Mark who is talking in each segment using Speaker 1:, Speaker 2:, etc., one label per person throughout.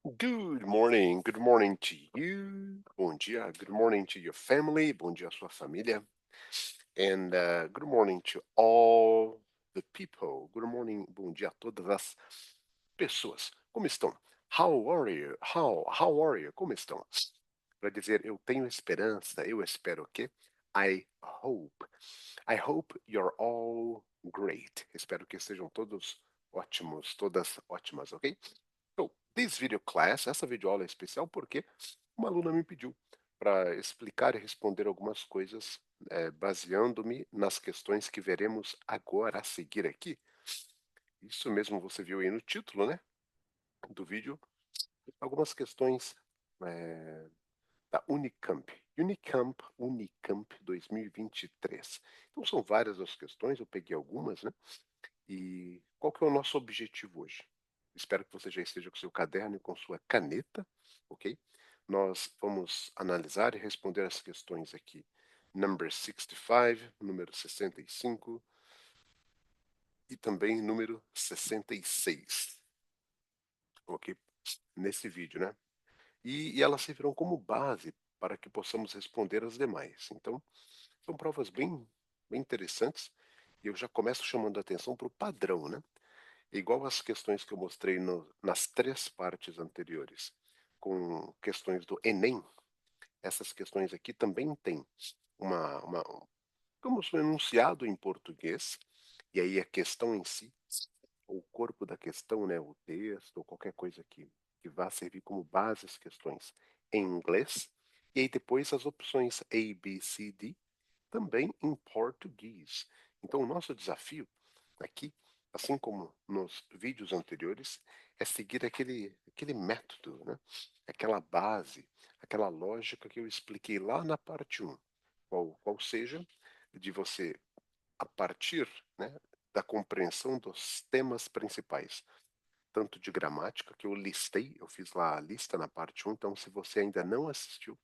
Speaker 1: Good morning to you. Bom dia. Good morning to your family. Bom dia à sua família. And good morning to all the people. Good morning. Bom dia a todas as pessoas. Como estão? How are you? How are you? Como estão? Para dizer eu tenho esperança, eu espero que I hope. I hope you're all great. Espero que estejam todos ótimos, todas ótimas, ok? So, this video class, essa videoaula é especial porque uma aluna me pediu para explicar e responder algumas coisas baseando-me nas questões que veremos agora a seguir aqui. Isso mesmo você viu aí no título, né, do vídeo, algumas questões da Unicamp. Unicamp 2023. Então são várias as questões, eu peguei algumas, né? E qual que é o nosso objetivo hoje? Espero que você já esteja com seu caderno e com sua caneta, ok? Nós vamos analisar e responder as questões aqui. Number 65, número 65 e também número 66, ok? Nesse vídeo, né? E elas servirão como base para que possamos responder as demais. Então, são provas bem interessantes e eu já começo chamando a atenção para o padrão, né? Igual as questões que eu mostrei nas três partes anteriores, com questões do Enem, essas questões aqui também têm como um enunciado em português, e aí a questão em si, o corpo da questão, né, o texto, ou qualquer coisa que vá servir como base as questões em inglês, e aí depois as opções A, B, C, D, também em português. Então, o nosso desafio aqui, assim como nos vídeos anteriores, é seguir aquele método, né? Aquela base, aquela lógica que eu expliquei lá na parte 1, qual seja de você, a partir, né, da compreensão dos temas principais, tanto de gramática, que eu listei, eu fiz lá a lista na parte 1, então se você ainda não assistiu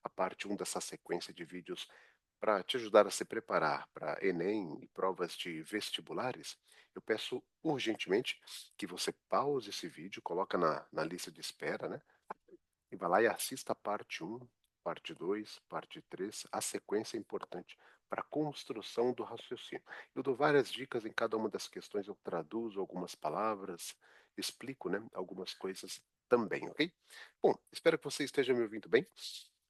Speaker 1: a parte 1 dessa sequência de vídeos para te ajudar a se preparar para Enem e provas de vestibulares, eu peço urgentemente que você pause esse vídeo, coloca na lista de espera, né? E vá lá e assista a parte 1, parte 2, parte 3, a sequência é importante para a construção do raciocínio. Eu dou várias dicas em cada uma das questões, eu traduzo algumas palavras, explico, né, algumas coisas também, ok? Bom, espero que você esteja me ouvindo bem,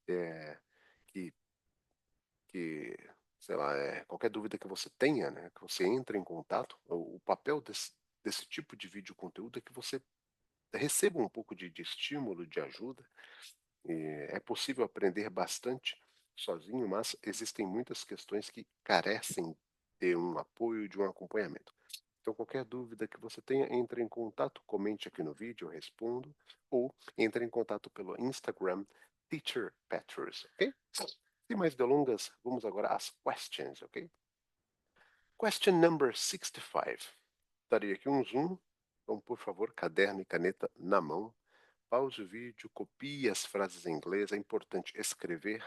Speaker 1: é, que que, sei lá, qualquer dúvida que você tenha, né, que você entre em contato, o papel desse tipo de vídeo conteúdo é que você receba um pouco de estímulo, de ajuda. É possível aprender bastante sozinho, mas existem muitas questões que carecem de um apoio, de um acompanhamento. Então, qualquer dúvida que você tenha, entre em contato, comente aqui no vídeo, eu respondo, ou entre em contato pelo Instagram Teacher Petrus, ok? Sem mais delongas, vamos agora às questions, ok? Question number 65. Darei aqui um zoom, então, por favor, caderno e caneta na mão. Pause o vídeo, copie as frases em inglês. É importante escrever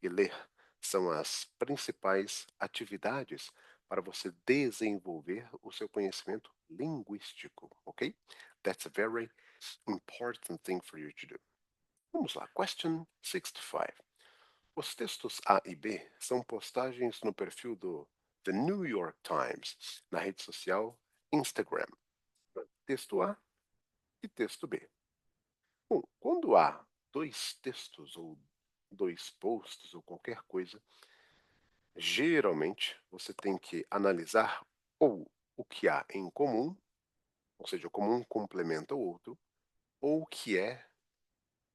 Speaker 1: e ler. São as principais atividades para você desenvolver o seu conhecimento linguístico, ok? That's a very important thing for you to do. Vamos lá, question 65. Os textos A e B são postagens no perfil do The New York Times, na rede social Instagram. Texto A e texto B. Bom, quando há dois textos ou dois posts ou qualquer coisa, geralmente você tem que analisar ou o que há em comum, ou seja, como um complementa o outro, ou o que é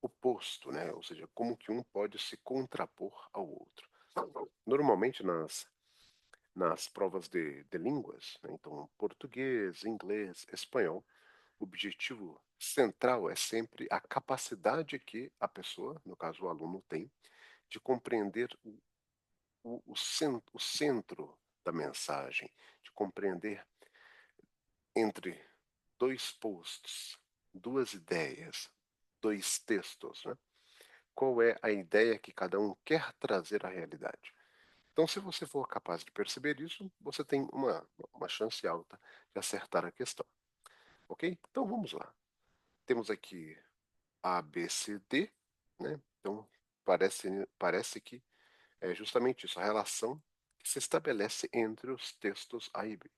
Speaker 1: oposto, né? Ou seja, como que um pode se contrapor ao outro. Normalmente nas provas de línguas, né? Então português, inglês, espanhol, o objetivo central é sempre a capacidade que a pessoa, no caso o aluno, tem de compreender o centro da mensagem, de compreender entre dois posts, duas ideias, dois textos, né? Qual é a ideia que cada um quer trazer à realidade. Então, se você for capaz de perceber isso, você tem uma chance alta de acertar a questão. Ok? Então, vamos lá. Temos aqui A, B, C, D, né? Então, parece que é justamente isso, a relação que se estabelece entre os textos A e B.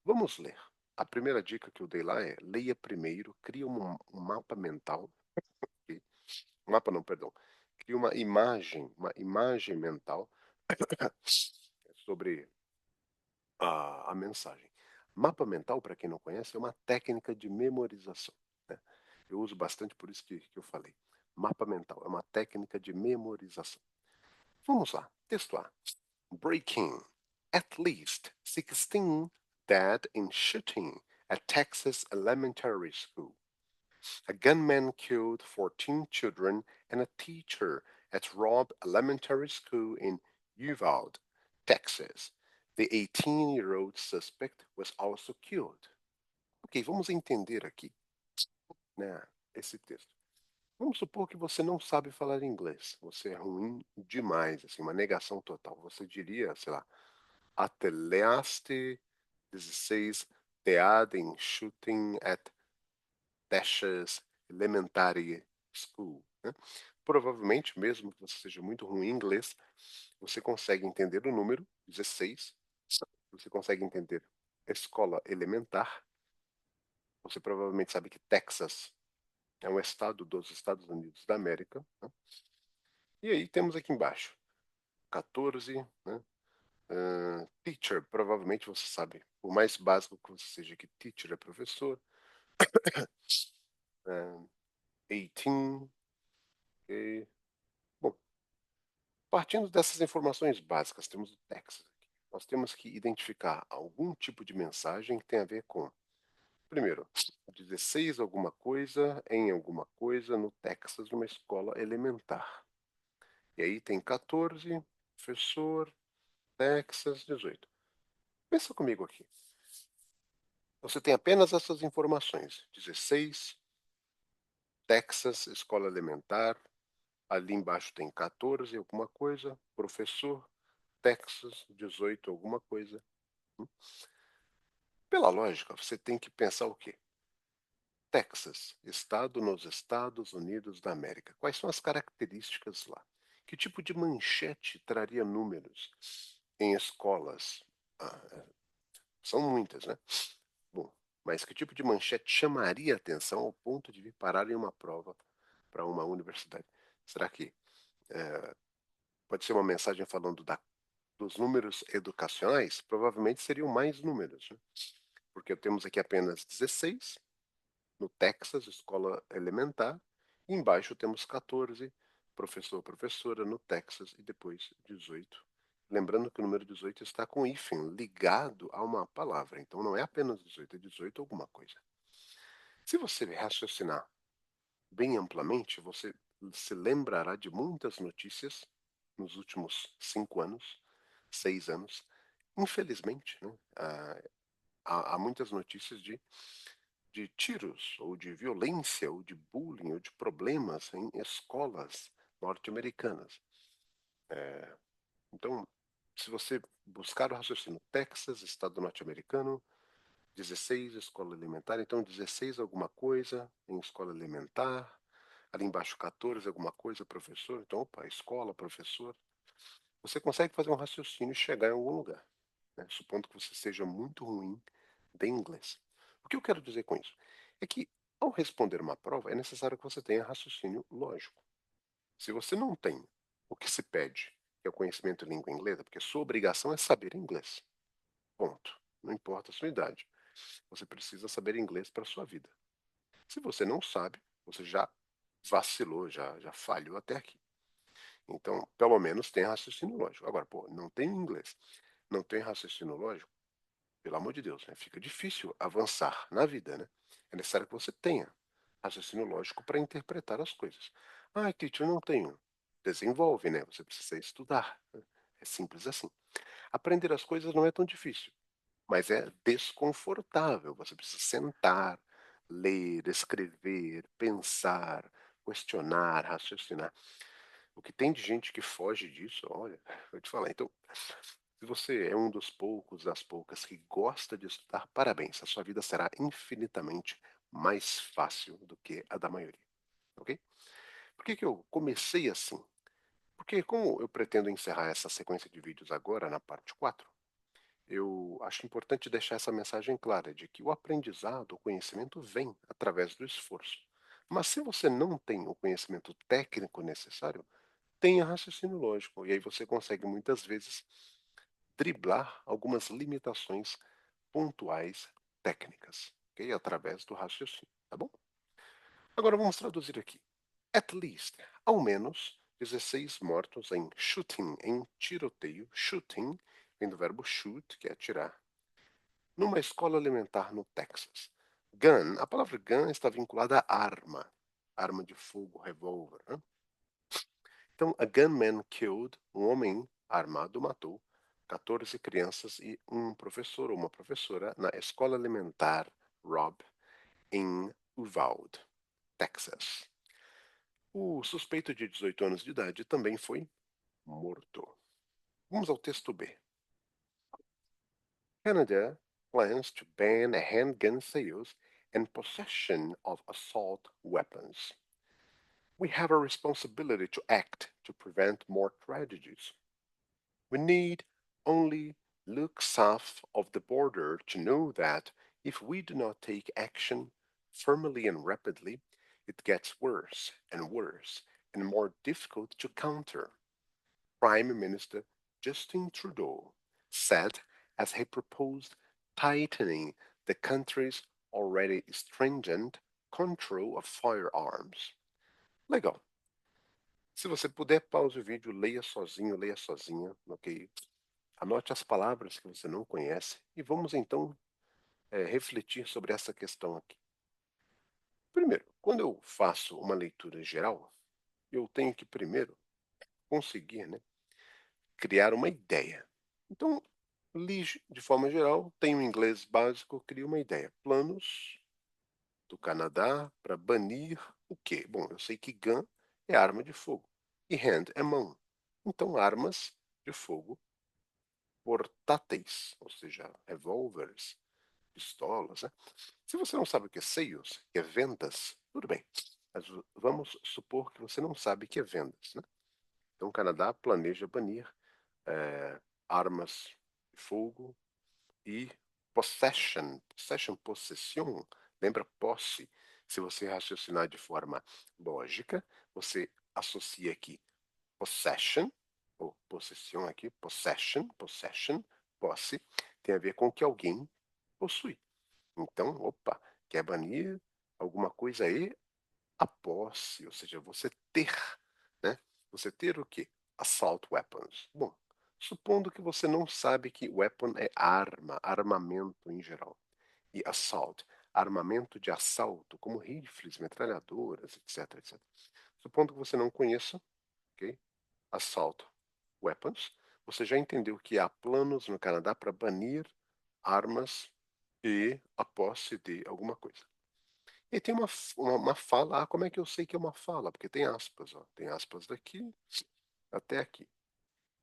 Speaker 1: Vamos ler. A primeira dica que eu dei lá é: leia primeiro, crie um mapa mental, ok? Mapa não, perdão. Crie uma imagem mental sobre a mensagem. Mapa mental, para quem não conhece, é uma técnica de memorização, né? Eu uso bastante, por isso que eu falei. Mapa mental é uma técnica de memorização. Vamos lá. Texto A. Breaking. At least 16 dead in shooting at Texas elementary school. A gunman killed 14 children and a teacher at Robb Elementary School in Uvalde, Texas. The 18-year-old suspect was also killed. Ok, vamos entender aqui, né, esse texto. Vamos supor que você não sabe falar inglês. Você é ruim demais, assim, uma negação total. Você diria, sei lá, at the last 16 dead in shooting at Texas Elementary School, né? Provavelmente, mesmo que você seja muito ruim em inglês, você consegue entender o número 16, você consegue entender a escola elementar, você provavelmente sabe que Texas é um estado dos Estados Unidos da América, né? E aí temos aqui embaixo 14, né? Teacher, provavelmente você sabe, o mais básico que você seja que teacher é professor. 18, ok. Bom, partindo dessas informações básicas, temos o Texas aqui. Nós temos que identificar algum tipo de mensagem que tem a ver com, primeiro, 16 alguma coisa em alguma coisa no Texas, numa escola elementar. E aí tem 14, professor, Texas, 18. Pensa comigo aqui. Você tem apenas essas informações: 16, Texas, escola elementar. Ali embaixo tem 14, alguma coisa, professor, Texas, 18, alguma coisa. Pela lógica, você tem que pensar o quê? Texas, estado nos Estados Unidos da América. Quais são as características lá? Que tipo de manchete traria números em escolas? Ah, são muitas, né? Bom, mas que tipo de manchete chamaria a atenção ao ponto de vir parar em uma prova para uma universidade? Será que pode ser uma mensagem falando dos números educacionais? Provavelmente seriam mais números, né? Porque temos aqui apenas 16 no Texas, escola elementar, e embaixo temos 14, professor, professora no Texas, e depois 18. Lembrando que o número 18 está com hífen ligado a uma palavra, então não é apenas 18, é 18 alguma coisa. Se você raciocinar bem amplamente, você se lembrará de muitas notícias nos últimos 5 anos, 6 anos. Infelizmente, né, há muitas notícias de tiros, ou de violência, ou de bullying, ou de problemas em escolas norte-americanas. Então, se você buscar o raciocínio Texas, estado norte-americano, 16, escola elementar, então 16 alguma coisa em escola elementar, ali embaixo 14 alguma coisa, professor, então, opa, escola, professor. Você consegue fazer um raciocínio e chegar em algum lugar, né? Supondo que você seja muito ruim de inglês. O que eu quero dizer com isso? É que, ao responder uma prova, é necessário que você tenha raciocínio lógico. Se você não tem o que se pede, que é o conhecimento de língua inglesa, porque sua obrigação é saber inglês. Ponto. Não importa a sua idade. Você precisa saber inglês para a sua vida. Se você não sabe, você já vacilou, já falhou até aqui. Então, pelo menos tem raciocínio lógico. Agora, pô, não tem inglês, não tem raciocínio lógico, pelo amor de Deus, né? Fica difícil avançar na vida, né? É necessário que você tenha raciocínio lógico para interpretar as coisas. Ah, teacher, eu não tenho. Desenvolve, né? Você precisa estudar, né? É simples assim. Aprender as coisas não é tão difícil, mas é desconfortável. Você precisa sentar, ler, escrever, pensar, questionar, raciocinar. O que tem de gente que foge disso, olha, vou te falar. Então, se você é um dos poucos, das poucas que gosta de estudar, parabéns, a sua vida será infinitamente mais fácil do que a da maioria. ok? Por que que eu comecei assim? Porque como eu pretendo encerrar essa sequência de vídeos agora na parte 4, eu acho importante deixar essa mensagem clara de que o aprendizado, o conhecimento vem através do esforço. Mas se você não tem o conhecimento técnico necessário, tenha raciocínio lógico, e aí você consegue muitas vezes driblar algumas limitações pontuais técnicas, ok? Através do raciocínio, tá bom? Agora vamos traduzir aqui. At least, ao menos, 16 mortos em shooting, em tiroteio. Shooting vem do verbo shoot, que é atirar, numa escola elementar no Texas. Gun, a palavra gun está vinculada à arma de fogo, revólver. Né? Então, a gunman killed, um homem armado matou 14 crianças e um professor ou uma professora na escola elementar Robb, em Uvalde, Texas. O suspeito de 18 anos de idade também foi morto. Vamos ao texto B. Canada plans to ban handgun sales and possession of assault weapons. We have a responsibility to act to prevent more tragedies. We need only look south of the border to know that if we do not take action firmly and rapidly, it gets worse and worse and more difficult to counter. Prime Minister Justin Trudeau said as he proposed tightening the country's already stringent control of firearms. Legal. Se você puder, pause o vídeo, leia sozinho, leia sozinha, ok? Anote as palavras que você não conhece e vamos então refletir sobre essa questão aqui. Primeiro, quando eu faço uma leitura geral, eu tenho que primeiro conseguir, né, criar uma ideia. Então, li de forma geral, tenho inglês básico, crio uma ideia. Planos do Canadá para banir o quê? Bom, eu sei que gun é arma de fogo e hand é mão. Então, armas de fogo portáteis, ou seja, revólveres, pistolas, né? Se você não sabe o que é sales, que é vendas, tudo bem. Mas vamos supor que você não sabe o que é vendas, né? Então, o Canadá planeja banir armas de fogo e possession. Possession, possessão, lembra posse. Se você raciocinar de forma lógica, você associa aqui possession, ou possessão aqui, possession, posse, tem a ver com o que alguém possui. Então, opa, quer banir alguma coisa aí? A posse, ou seja, você ter, né? Você ter o quê? Assault weapons. Bom, supondo que você não sabe que weapon é arma, armamento em geral. E assault, armamento de assalto, como rifles, metralhadoras, etc, etc. Supondo que você não conheça, ok? Assault weapons, você já entendeu que há planos no Canadá para banir armas e a posse de alguma coisa. E tem uma fala, como é que eu sei que é uma fala? Porque tem aspas, ó, tem aspas daqui até aqui.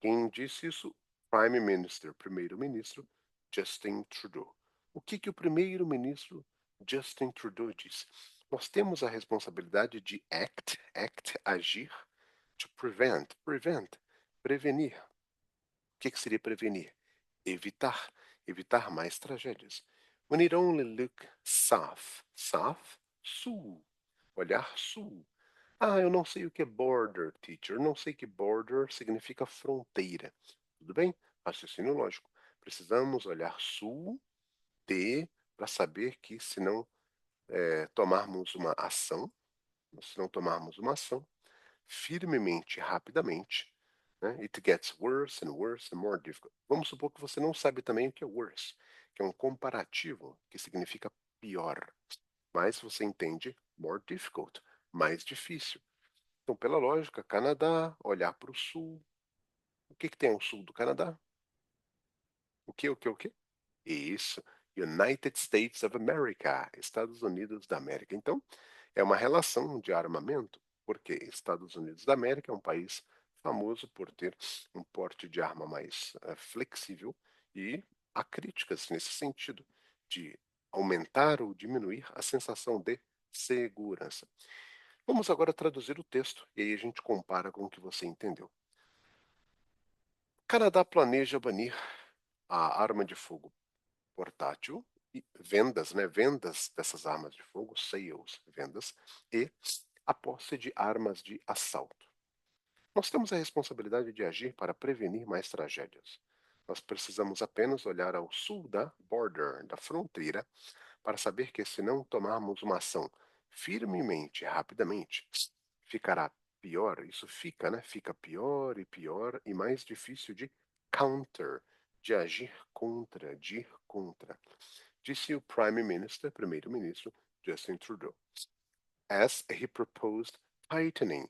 Speaker 1: Quem disse isso? Prime Minister, primeiro-ministro Justin Trudeau. O que que o primeiro-ministro Justin Trudeau disse? Nós temos a responsabilidade de agir, to prevenir. O que que seria prevenir? Evitar mais tragédias. We need only look south, sul, olhar sul. Ah, eu não sei o que é border, teacher. Eu não sei que border significa fronteira. Tudo bem? Raciocínio lógico. Precisamos olhar sul de para saber que se não tomarmos uma ação, se não tomarmos uma ação firmemente, rapidamente, né, it gets worse and more difficult. Vamos supor que você não sabe também o que é worse, que é um comparativo que significa pior, mas você entende more difficult, mais difícil. Então, pela lógica, Canadá, olhar para o sul. O que que tem ao sul do Canadá? O que? Isso. United States of America, Estados Unidos da América. Então, é uma relação de armamento, porque Estados Unidos da América é um país famoso por ter um porte de arma mais flexível e há críticas nesse sentido, de aumentar ou diminuir a sensação de segurança. Vamos agora traduzir o texto e aí a gente compara com o que você entendeu. Canadá planeja banir a arma de fogo portátil e vendas, né, vendas dessas armas de fogo, sales, vendas, e a posse de armas de assalto. Nós temos a responsabilidade de agir para prevenir mais tragédias. Nós precisamos apenas olhar ao sul da border, da fronteira, para saber que se não tomarmos uma ação firmemente, rapidamente, ficará pior, isso fica, né? Fica pior e mais difícil de counter, de agir contra, de ir contra, disse o Prime Minister, primeiro-ministro, Justin Trudeau, as he proposed tightening,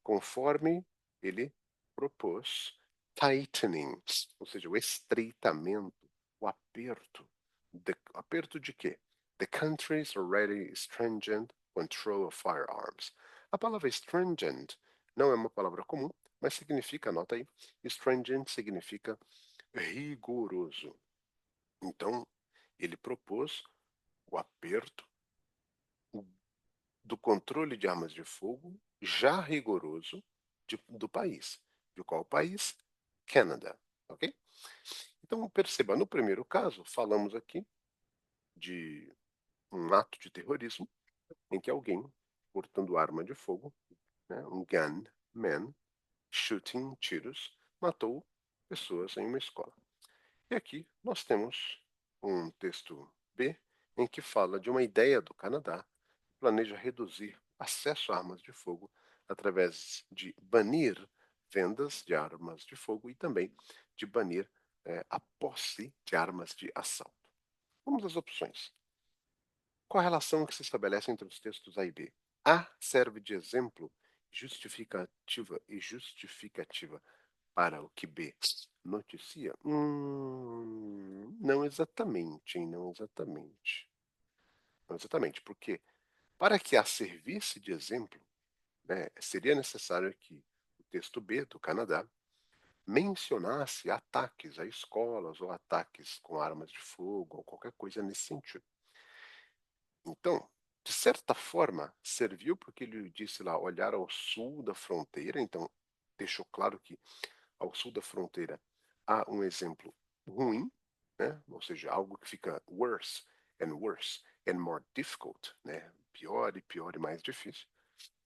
Speaker 1: conforme ele propôs tightening, ou seja, o estreitamento, o aperto. Aperto de quê? The country's already stringent control of firearms. A palavra stringent não é uma palavra comum, mas significa, anota aí, stringent significa rigoroso. Então, ele propôs o aperto do controle de armas de fogo já rigoroso do país. De qual país? Canadá, ok? Então, perceba, no primeiro caso, falamos aqui de um ato de terrorismo em que alguém, portando arma de fogo, né, um gunman, shooting, tiros, matou pessoas em uma escola. E aqui nós temos um texto B em que fala de uma ideia do Canadá que planeja reduzir acesso a armas de fogo através de banir vendas de armas de fogo e também de banir a posse de armas de assalto. Vamos às opções. Qual a relação que se estabelece entre os textos A e B? A serve de exemplo justificativa e justificativa para o que B noticia? Não exatamente, hein? Não exatamente. Não exatamente, porque para que A servisse de exemplo, né, seria necessário que o texto B do Canadá mencionasse ataques a escolas ou ataques com armas de fogo ou qualquer coisa nesse sentido. Então, de certa forma, serviu porque ele disse lá olhar ao sul da fronteira, então deixou claro que ao sul da fronteira há um exemplo ruim, né? Ou seja, algo que fica worse and more difficult, né? Pior e mais difícil.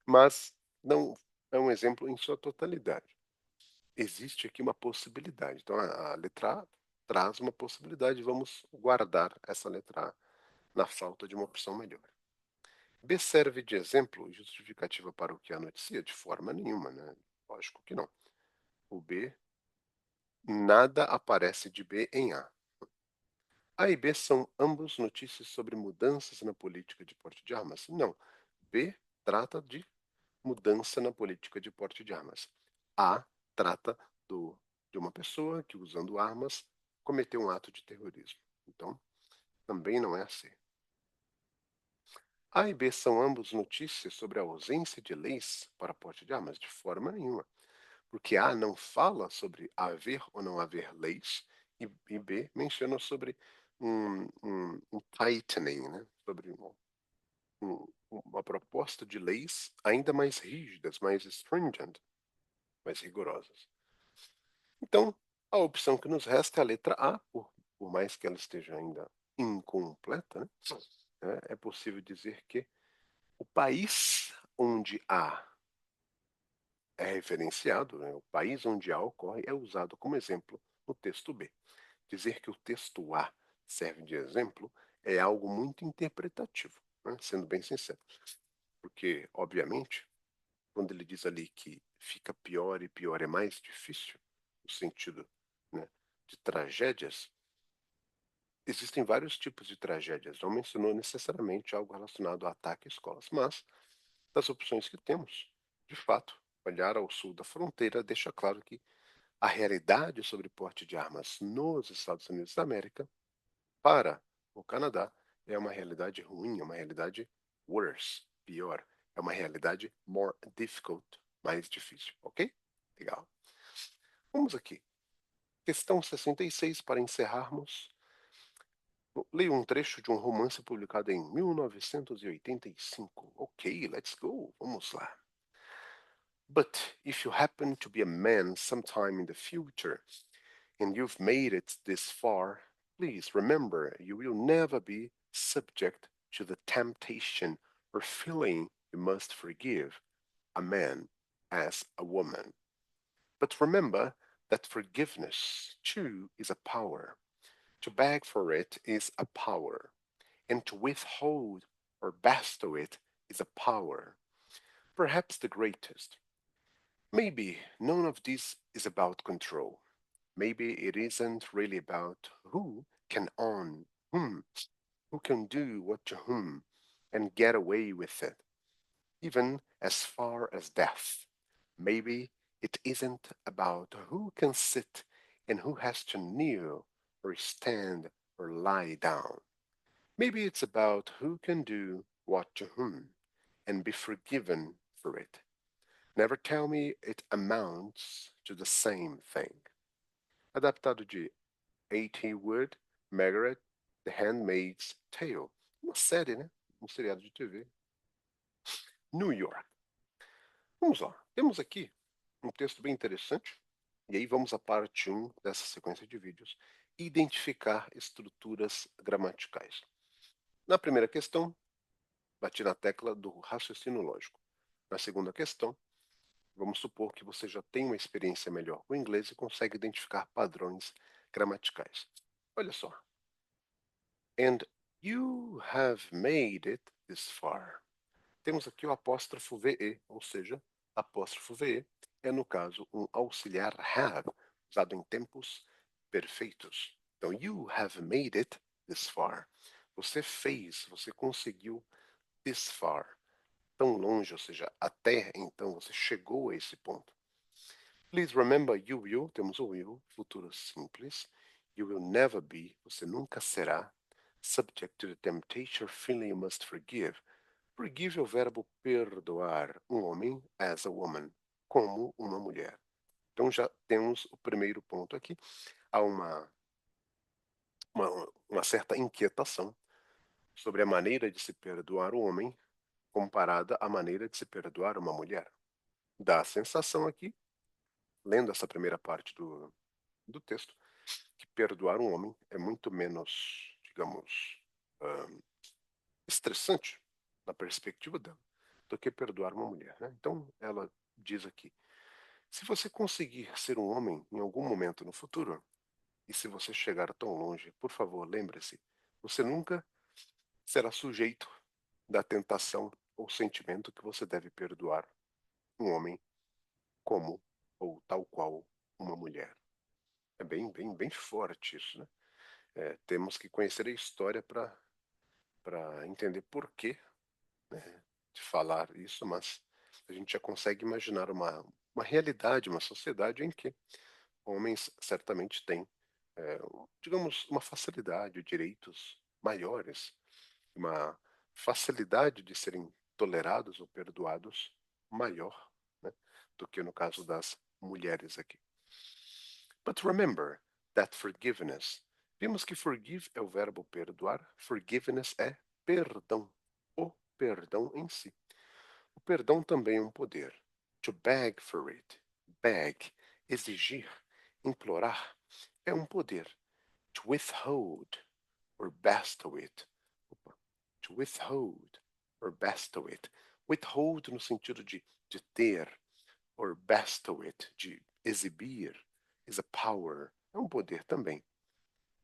Speaker 1: Mas não é um exemplo em sua totalidade. Existe aqui uma possibilidade. Então a letra A traz uma possibilidade, vamos guardar essa letra A na falta de uma opção melhor. B serve de exemplo e justificativa para o que a noticia? De forma nenhuma, né? Lógico que não. O B, nada aparece de B em A. A e B são ambos notícias sobre mudanças na política de porte de armas? Não. B trata de mudança na política de porte de armas. A trata de uma pessoa que, usando armas, cometeu um ato de terrorismo. Então, também não é a C. A e B são ambos notícias sobre a ausência de leis para porte de armas? De forma nenhuma. Porque A não fala sobre haver ou não haver leis, e B menciona sobre um tightening, né? Sobre uma proposta de leis ainda mais rígidas, mais stringent, mais rigorosas. Então, a opção que nos resta é a letra A, por mais que ela esteja ainda incompleta, né? É possível dizer que o país onde A é referenciado, né, o país onde A ocorre, é usado como exemplo no texto B. Dizer que o texto A serve de exemplo é algo muito interpretativo, né, sendo bem sincero. Porque, obviamente, quando ele diz ali que fica pior e pior é mais difícil, no sentido, né, de tragédias, existem vários tipos de tragédias. Não mencionou necessariamente algo relacionado a ataque a escolas, mas das opções que temos, de fato, olhar ao sul da fronteira deixa claro que a realidade sobre porte de armas nos Estados Unidos da América, para o Canadá, é uma realidade ruim, é uma realidade worse, pior, é uma realidade more difficult, mais difícil, ok? Legal. Vamos aqui. Questão 66 para encerrarmos. Leio um trecho de um romance publicado em 1985. Ok, let's go. Vamos lá. But if you happen to be a man sometime in the future and you've made it this far, please remember you will never be subject to the temptation or feeling you must forgive a man as a woman. But remember that forgiveness, too, is a power. To beg for it is a power, and to withhold or bestow it is a power, perhaps the greatest. Maybe none of this is about control. Maybe it isn't really about who can own whom, who can do what to whom, and get away with it, even as far as death. Maybe it isn't about who can sit and who has to kneel or stand or lie down. Maybe it's about who can do what to whom and be forgiven for it. Never tell me it amounts to the same thing. Adaptado de A.T. Wood, Margaret, The Handmaid's Tale. Uma série, né? Um seriado de TV. New York. Vamos lá. Temos aqui um texto bem interessante. E aí vamos à parte 1 dessa sequência de vídeos. Identificar estruturas gramaticais. Na primeira questão, bati na tecla do raciocínio lógico. Na segunda questão, vamos supor que você já tem uma experiência melhor com o inglês e consegue identificar padrões gramaticais. Olha só. And you have made it this far. Temos aqui o apóstrofo VE, ou seja, apóstrofo VE é, no caso, um auxiliar have, usado em tempos perfeitos. Então, you have made it this far. Você fez, você conseguiu this far. Tão longe, ou seja, até então você chegou a esse ponto. Please remember you will, temos o will, futuro simples. You will never be, você nunca será. Subject to the temptation or feeling you must forgive. Forgive é o verbo perdoar, um homem as a woman, como uma mulher. Então já temos o primeiro ponto aqui. Há uma certa inquietação sobre a maneira de se perdoar o homem comparada à maneira de se perdoar uma mulher. Dá a sensação aqui, lendo essa primeira parte do texto, que perdoar um homem é muito menos, digamos, estressante na perspectiva dela do que perdoar uma mulher, né? Então ela diz aqui: se você conseguir ser um homem em algum momento no futuro, e se você chegar tão longe, por favor, lembre-se, você nunca será sujeito da tentação ou sentimento que você deve perdoar um homem como ou tal qual uma mulher. É bem forte isso, né? Temos que conhecer a história para entender por que, né, de falar isso, mas a gente já consegue imaginar uma realidade, uma sociedade em que homens certamente têm, digamos, uma facilidade, direitos maiores, uma facilidade de serem tolerados ou perdoados maior, né, do que no caso das mulheres aqui. But remember that forgiveness. Vimos que forgive é o verbo perdoar, forgiveness é perdão, o perdão em si. O perdão também é um poder. To beg for it. Beg, exigir, implorar, é um poder. To withhold or bestow it. To withhold or bestow it. Withhold no sentido de ter, or bestow it, de exibir, is a power, é um poder também.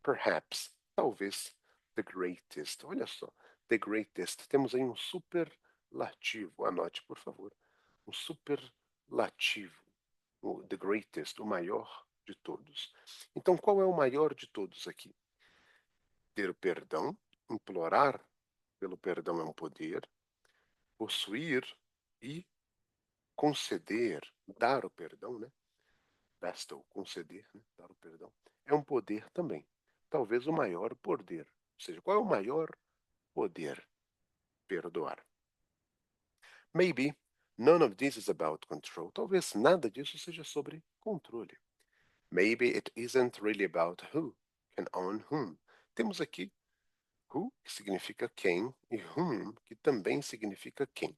Speaker 1: Perhaps, talvez, the greatest. Olha só, the greatest. Temos aí um superlativo. Anote, por favor. Um superlativo. O the greatest, o maior de todos. Então, qual é o maior de todos aqui? Ter o perdão, implorar pelo perdão é um poder, possuir e conceder, dar o perdão, né? Bestow, conceder, né? Dar o perdão, é um poder também. Talvez o maior poder. Ou seja, qual é o maior poder? Perdoar. Maybe none of this is about control. Talvez nada disso seja sobre controle. Maybe it isn't really about who can own whom. Temos aqui Who, que significa quem, e whom, que também significa quem.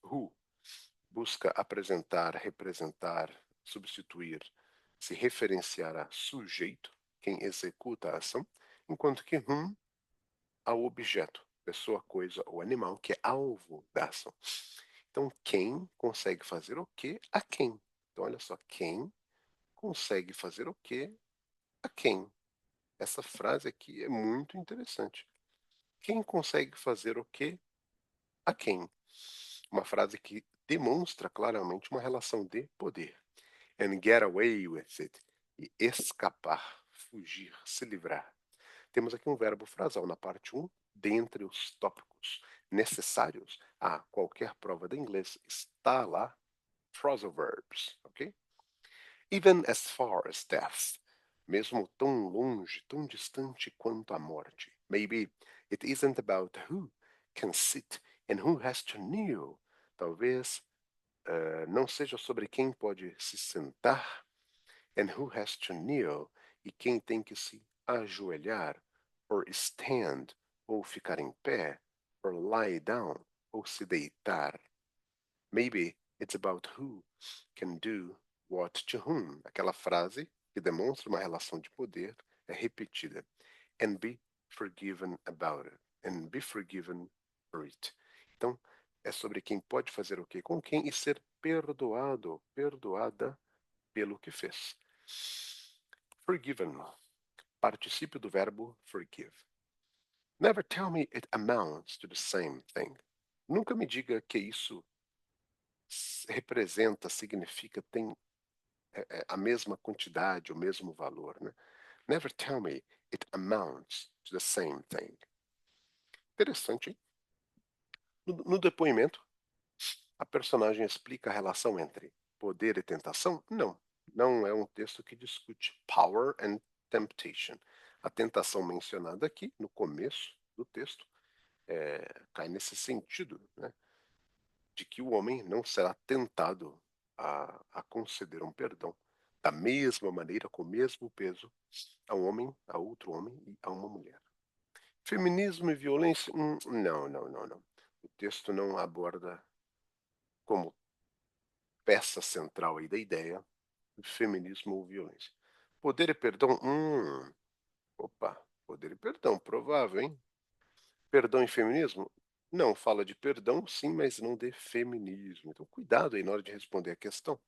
Speaker 1: Who busca apresentar, representar, substituir, se referenciar a sujeito, quem executa a ação, enquanto que whom ao objeto, pessoa, coisa ou animal que é alvo da ação. Então, quem consegue fazer o que a quem? Então, olha só, quem consegue fazer o que a quem? Essa frase aqui é muito interessante. Quem consegue fazer o que a quem? Uma frase que demonstra claramente uma relação de poder. And get away with it. E escapar, fugir, se livrar. Temos aqui um verbo frasal na parte 1, dentre os tópicos necessários a qualquer prova de inglês, está lá phrasal verbs, ok? Even as far as death, mesmo tão longe, tão distante quanto a morte. Maybe it isn't about who can sit and who has to kneel. Talvez não seja sobre quem pode se sentar and who has to kneel e quem tem que se ajoelhar, or stand, ou ficar em pé, or lie down, ou se deitar. Maybe it's about who can do what to whom. Aquela frase que demonstra uma relação de poder é repetida. And be forgiven about it. And be forgiven for it. Então, é sobre quem pode fazer o que com quem e ser perdoado, perdoada pelo que fez. Forgiven, particípio do verbo forgive. Never tell me it amounts to the same thing. Nunca me diga que isso representa, significa, tem a mesma quantidade, o mesmo valor, né? Never tell me it amounts to the same thing. Interessante, hein? No depoimento, a personagem explica a relação entre poder e tentação? Não. Não é um texto que discute power and temptation. A tentação mencionada aqui, no começo do texto, cai nesse sentido, né? De que o homem não será tentado a conceder um perdão da mesma maneira, com o mesmo peso, a um homem, a outro homem e a uma mulher. Feminismo e violência? Não, não, não, não. O texto não aborda como peça central aí da ideia feminismo ou violência. Poder e perdão? Opa, poder e perdão, provável, hein? Perdão e feminismo? Não, fala de perdão, sim, mas não de feminismo. Então, cuidado aí na hora de responder a questão.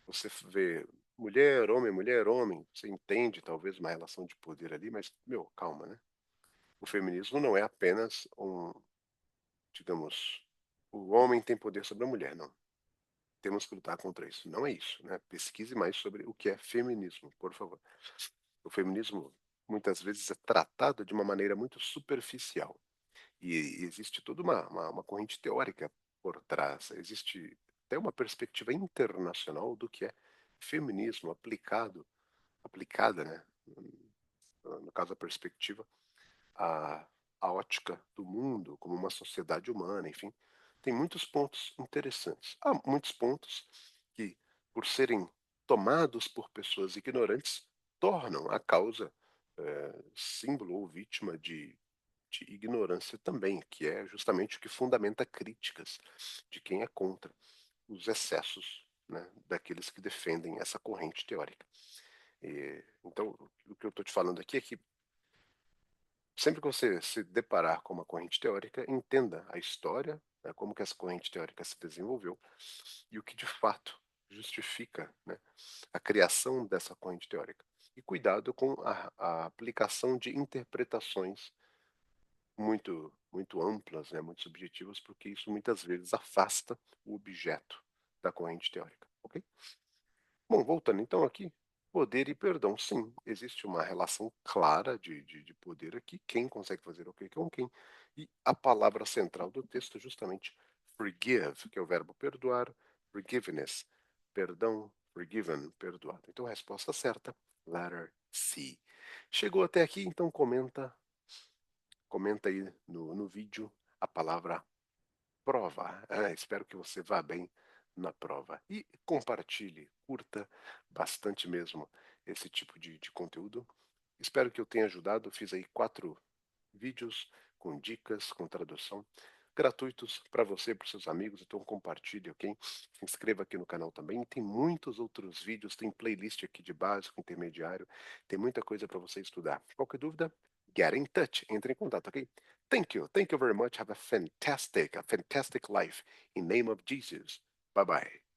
Speaker 1: Você vê mulher, homem, você entende talvez uma relação de poder ali, mas, meu, calma, né? O feminismo não é apenas digamos, o homem tem poder sobre a mulher, não. Temos que lutar contra isso. Não é isso, né? Pesquise mais sobre o que é feminismo, por favor. O feminismo muitas vezes é tratado de uma maneira muito superficial. E existe toda uma corrente teórica por trás. Existe até uma perspectiva internacional do que é feminismo aplicada, né? No caso, a perspectiva, a, a ótica do mundo como uma sociedade humana, enfim. Tem muitos pontos interessantes. Há muitos pontos que, por serem tomados por pessoas ignorantes, tornam a causa símbolo ou vítima de ignorância também, que é justamente o que fundamenta críticas de quem é contra os excessos, né, daqueles que defendem essa corrente teórica. Então, o que eu estou te falando aqui é que sempre que você se deparar com uma corrente teórica, entenda a história, né, como que essa corrente teórica se desenvolveu e o que de fato justifica, né, a criação dessa corrente teórica. E cuidado com a aplicação de interpretações muito amplas, né, muito subjetivas, porque isso muitas vezes afasta o objeto da corrente teórica, ok? Bom, voltando então aqui, poder e perdão. Sim, existe uma relação clara de poder aqui, quem consegue fazer o que com quem. E a palavra central do texto é justamente forgive, que é o verbo perdoar, forgiveness, perdão, forgiven, perdoado. Então a resposta certa, letter C. Chegou até aqui, então comenta aí no vídeo a palavra prova. Espero que você vá bem na prova. E compartilhe, curta bastante mesmo esse tipo de conteúdo. Espero que eu tenha ajudado. Fiz aí vídeos com dicas, com tradução, gratuitos para você e para os seus amigos, então compartilhe, ok? Se inscreva aqui no canal também, tem muitos outros vídeos, tem playlist aqui de básico, intermediário, tem muita coisa para você estudar. Qualquer dúvida, get in touch, entre em contato, ok? Thank you very much, have a fantastic life, in name of Jesus, bye bye.